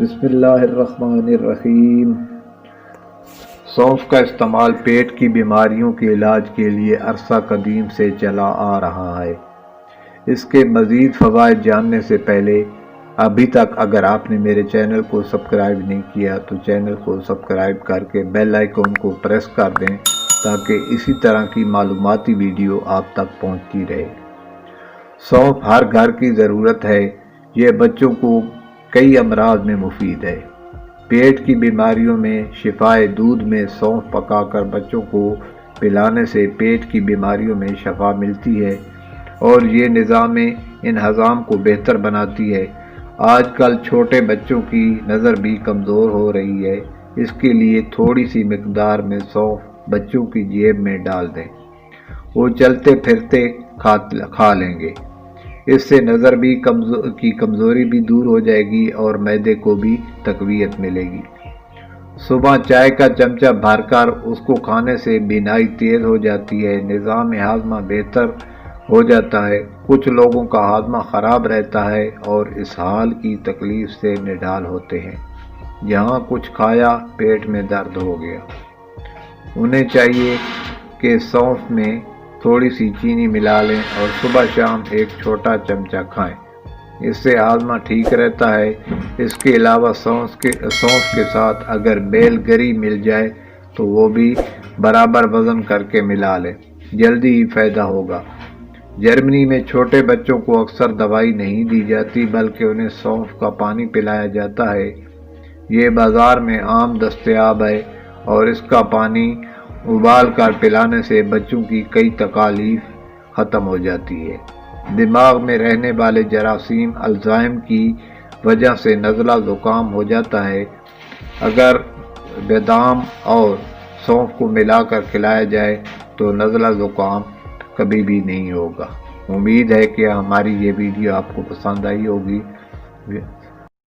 بسم اللہ الرحمن الرحیم۔ سونف کا استعمال پیٹ کی بیماریوں کے علاج کے لیے عرصہ قدیم سے چلا آ رہا ہے۔ اس کے مزید فوائد جاننے سے پہلے ابھی تک اگر آپ نے میرے چینل کو سبسکرائب نہیں کیا تو چینل کو سبسکرائب کر کے بیل آئیکن کو پریس کر دیں تاکہ اسی طرح کی معلوماتی ویڈیو آپ تک پہنچتی رہے۔ سونف ہر گھر کی ضرورت ہے۔ یہ بچوں کو کئی امراض میں مفید ہے۔ پیٹ کی بیماریوں میں شفائے دودھ میں سونف پکا کر بچوں کو پلانے سے پیٹ کی بیماریوں میں شفا ملتی ہے اور یہ نظام انہضام کو بہتر بناتی ہے۔ آج کل چھوٹے بچوں کی نظر بھی کمزور ہو رہی ہے، اس کے لیے تھوڑی سی مقدار میں سونف بچوں کی جیب میں ڈال دیں، وہ چلتے پھرتے کھا لیں گے۔ اس سے نظر کی کمزوری بھی دور ہو جائے گی اور معدے کو بھی تقویت ملے گی۔ صبح چائے کا چمچہ بھر کر اس کو کھانے سے بینائی تیز ہو جاتی ہے، نظام ہاضمہ بہتر ہو جاتا ہے۔ کچھ لوگوں کا ہاضمہ خراب رہتا ہے اور اسہال کی تکلیف سے نڈال ہوتے ہیں، جہاں کچھ کھایا پیٹ میں درد ہو گیا۔ انہیں چاہیے کہ سونف میں تھوڑی سی چینی ملا لیں اور صبح شام ایک چھوٹا چمچہ کھائیں، اس سے ہاضمہ ٹھیک رہتا ہے۔ اس کے علاوہ سونف کے ساتھ اگر بیل گری مل جائے تو وہ بھی برابر وزن کر کے ملا لیں، جلدی ہی فائدہ ہوگا۔ جرمنی میں چھوٹے بچوں کو اکثر دوائی نہیں دی جاتی بلکہ انہیں سونف کا پانی پلایا جاتا ہے۔ یہ بازار میں عام دستیاب ہے اور اس کا پانی ابال کر پلانے سے بچوں کی کئی تکالیف ختم ہو جاتی ہے۔ دماغ میں رہنے والے جراثیم الزائم کی وجہ سے نزلہ زکام ہو جاتا ہے۔ اگر بادام اور سونف کو ملا کر کھلایا جائے تو نزلہ زکام کبھی بھی نہیں ہوگا۔ امید ہے کہ ہماری یہ ویڈیو آپ کو پسند آئی ہوگی۔